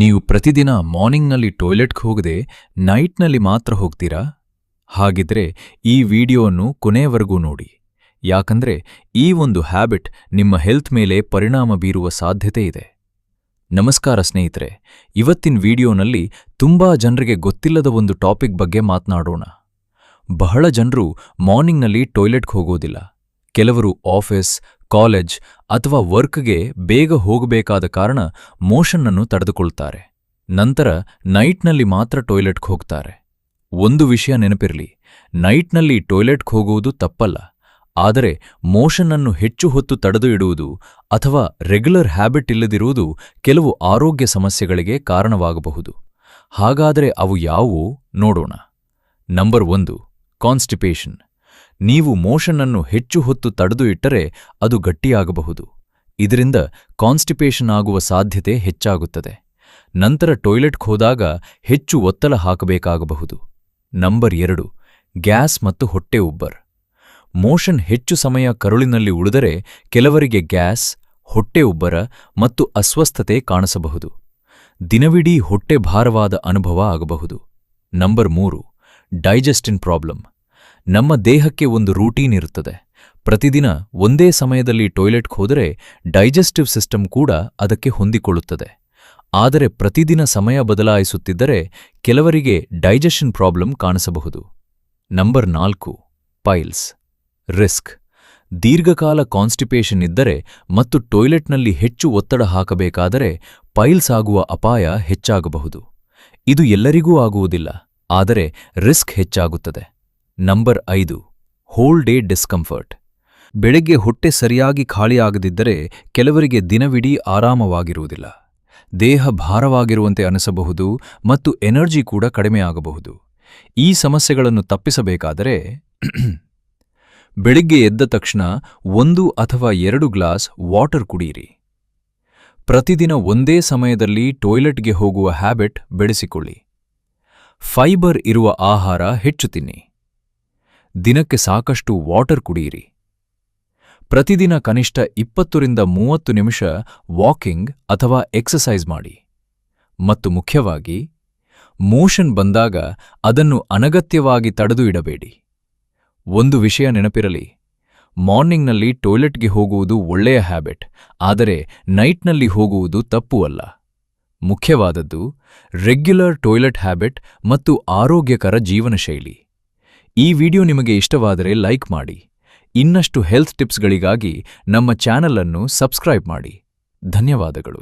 ನೀವು ಪ್ರತಿದಿನ ಮಾರ್ನಿಂಗ್ನಲ್ಲಿ ಟಾಯ್ಲೆಟ್ಗೆ ಹೋಗದೆ ನೈಟ್ನಲ್ಲಿ ಮಾತ್ರ ಹೋಗ್ತೀರಾ? ಹಾಗಿದ್ರೆ ಈ ವಿಡಿಯೋವನ್ನು ಕೊನೆಯವರೆಗೂ ನೋಡಿ, ಯಾಕಂದ್ರೆ ಈ ಒಂದು ಹ್ಯಾಬಿಟ್ ನಿಮ್ಮ ಹೆಲ್ತ್ ಮೇಲೆ ಪರಿಣಾಮ ಬೀರುವ ಸಾಧ್ಯತೆ ಇದೆ. ನಮಸ್ಕಾರ ಸ್ನೇಹಿತರೆ, ಇವತ್ತಿನ ವಿಡಿಯೋನಲ್ಲಿ ತುಂಬಾ ಜನರಿಗೆ ಗೊತ್ತಿಲ್ಲದ ಒಂದು ಟಾಪಿಕ್ ಬಗ್ಗೆ ಮಾತನಾಡೋಣ. ಬಹಳ ಜನರು ಮಾರ್ನಿಂಗ್ನಲ್ಲಿ ಟಾಯ್ಲೆಟ್ಗೆ ಹೋಗೋದಿಲ್ಲ. ಕೆಲವರು ಆಫೀಸ್, ಕಾಲೇಜ್ ಅಥವಾ ವರ್ಕ್ಗೆ ಬೇಗ ಹೋಗಬೇಕಾದ ಕಾರಣ ಮೋಷನ್ನನ್ನು ತಡೆದುಕೊಳ್ತಾರೆ. ನಂತರ ನೈಟ್ನಲ್ಲಿ ಮಾತ್ರ ಟಾಯ್ಲೆಟ್ಗೆ ಹೋಗ್ತಾರೆ. ಒಂದು ವಿಷಯ ನೆನಪಿರಲಿ, ನೈಟ್ನಲ್ಲಿ ಟಾಯ್ಲೆಟ್ಗೆ ಹೋಗುವುದು ತಪ್ಪಲ್ಲ, ಆದರೆ ಮೋಷನ್ನನ್ನು ಹೆಚ್ಚು ಹೊತ್ತು ತಡೆದು ಇಡುವುದು ಅಥವಾ ರೆಗ್ಯುಲರ್ ಹ್ಯಾಬಿಟ್ ಇಲ್ಲದಿರುವುದು ಕೆಲವು ಆರೋಗ್ಯ ಸಮಸ್ಯೆಗಳಿಗೆ ಕಾರಣವಾಗಬಹುದು. ಹಾಗಾದರೆ ಅವು ಯಾವುವು ನೋಡೋಣ. Number 1, constipation. ನೀವು ಮೋಷನ್ನನ್ನು ಹೆಚ್ಚು ಹೊತ್ತು ತಡೆದು ಇಟ್ಟರೆ ಅದು ಗಟ್ಟಿಯಾಗಬಹುದು. ಇದರಿಂದ ಕಾನ್ಸ್ಟಿಪೇಷನ್ ಆಗುವ ಸಾಧ್ಯತೆ ಹೆಚ್ಚಾಗುತ್ತದೆ. ನಂತರ ಟಾಯ್ಲೆಟ್ಗೆ ಹೋದಾಗ ಹೆಚ್ಚು ಒತ್ತಡ ಹಾಕಬೇಕಾಗಬಹುದು. ನಂಬರ್ 2, ಗ್ಯಾಸ್ ಮತ್ತು ಹೊಟ್ಟೆ ಉಬ್ಬರ್. ಮೋಷನ್ ಹೆಚ್ಚು ಸಮಯ ಕರುಳಿನಲ್ಲಿ ಉಳಿದರೆ ಕೆಲವರಿಗೆ ಗ್ಯಾಸ್, ಹೊಟ್ಟೆ ಉಬ್ಬರ ಮತ್ತು ಅಸ್ವಸ್ಥತೆ ಕಾಣಿಸಬಹುದು. ದಿನವಿಡೀ ಹೊಟ್ಟೆ ಭಾರವಾದ ಅನುಭವ ಆಗಬಹುದು. Number 3, digestion problem. ನಮ್ಮ ದೇಹಕ್ಕೆ ಒಂದು ರೂಟೀನ್ ಇರುತ್ತದೆ. ಪ್ರತಿದಿನ ಒಂದೇ ಸಮಯದಲ್ಲಿ ಟಾಯ್ಲೆಟ್ಗೆ ಹೋದರೆ ಡೈಜೆಸ್ಟಿವ್ ಸಿಸ್ಟಮ್ ಕೂಡ ಅದಕ್ಕೆ ಹೊಂದಿಕೊಳ್ಳುತ್ತದೆ. ಆದರೆ ಪ್ರತಿದಿನ ಸಮಯ ಬದಲಾಯಿಸುತ್ತಿದ್ದರೆ ಕೆಲವರಿಗೆ ಡೈಜೆಷನ್ ಪ್ರಾಬ್ಲಮ್ ಕಾಣಿಸಬಹುದು. Number 4, piles. ರಿಸ್ಕ್. ದೀರ್ಘಕಾಲ ಕಾನ್ಸ್ಟಿಪೇಷನ್ ಇದ್ದರೆ ಮತ್ತು ಟಾಯ್ಲೆಟ್ನಲ್ಲಿ ಹೆಚ್ಚು ಒತ್ತಡ ಹಾಕಬೇಕಾದರೆ ಪೈಲ್ಸ್ ಆಗುವ ಅಪಾಯ ಹೆಚ್ಚಾಗಬಹುದು. ಇದು ಎಲ್ಲರಿಗೂ ಆಗುವುದಿಲ್ಲ, ಆದರೆ ರಿಸ್ಕ್ ಹೆಚ್ಚಾಗುತ್ತದೆ. Number 5, whole day discomfort. ಬೆಳಗ್ಗೆ ಹೊಟ್ಟೆ ಸರಿಯಾಗಿ ಖಾಲಿಯಾಗದಿದ್ದರೆ ಕೆಲವರಿಗೆ ದಿನವಿಡೀ ಆರಾಮವಾಗಿರುವುದಿಲ್ಲ. ದೇಹ ಭಾರವಾಗಿರುವಂತೆ ಅನಿಸಬಹುದು ಮತ್ತು ಎನರ್ಜಿ ಕೂಡ ಕಡಿಮೆಯಾಗಬಹುದು. ಈ ಸಮಸ್ಯೆಗಳನ್ನು ತಪ್ಪಿಸಬೇಕಾದರೆ ಬೆಳಿಗ್ಗೆ ಎದ್ದ ತಕ್ಷಣ 1 ಅಥವಾ 2 ಗ್ಲಾಸ್ ವಾಟರ್ ಕುಡಿಯಿರಿ. ಪ್ರತಿದಿನ ಒಂದೇ ಸಮಯದಲ್ಲಿ ಟಾಯ್ಲೆಟ್ಗೆ ಹೋಗುವ ಹ್ಯಾಬಿಟ್ ಬೆಳೆಸಿಕೊಳ್ಳಿ. ಫೈಬರ್ ಇರುವ ಆಹಾರ ಹೆಚ್ಚು ತಿನ್ನಿ. ದಿನಕ್ಕೆ ಸಾಕಷ್ಟು ವಾಟರ್ ಕುಡಿಯಿರಿ. ಪ್ರತಿದಿನ ಕನಿಷ್ಠ 20-30 ನಿಮಿಷ ವಾಕಿಂಗ್ ಅಥವಾ ಎಕ್ಸಸೈಸ್ ಮಾಡಿ. ಮತ್ತು ಮುಖ್ಯವಾಗಿ, ಮೋಷನ್ ಬಂದಾಗ ಅದನ್ನು ಅನಗತ್ಯವಾಗಿ ತಡೆದು ಇಡಬೇಡಿ. ಒಂದು ವಿಷಯ ನೆನಪಿರಲಿ, ಮಾರ್ನಿಂಗ್ನಲ್ಲಿ ಟಾಯ್ಲೆಟ್ಗೆ ಹೋಗುವುದು ಒಳ್ಳೆಯ ಹ್ಯಾಬಿಟ್, ಆದರೆ ನೈಟ್ನಲ್ಲಿ ಹೋಗುವುದು ತಪ್ಪು ಅಲ್ಲ. ಮುಖ್ಯವಾದದ್ದು ರೆಗ್ಯುಲರ್ ಟಾಯ್ಲೆಟ್ ಹ್ಯಾಬಿಟ್ ಮತ್ತು ಆರೋಗ್ಯಕರ ಜೀವನಶೈಲಿ. ಈ ವಿಡಿಯೋ ನಿಮಗೆ ಇಷ್ಟವಾದರೆ ಲೈಕ್ ಮಾಡಿ. ಇನ್ನಷ್ಟು ಹೆಲ್ತ್ ಟಿಪ್ಸ್ಗಳಿಗಾಗಿ ನಮ್ಮ ಚಾನಲ್ ಅನ್ನು ಸಬ್ಸ್ಕ್ರೈಬ್ ಮಾಡಿ. ಧನ್ಯವಾದಗಳು.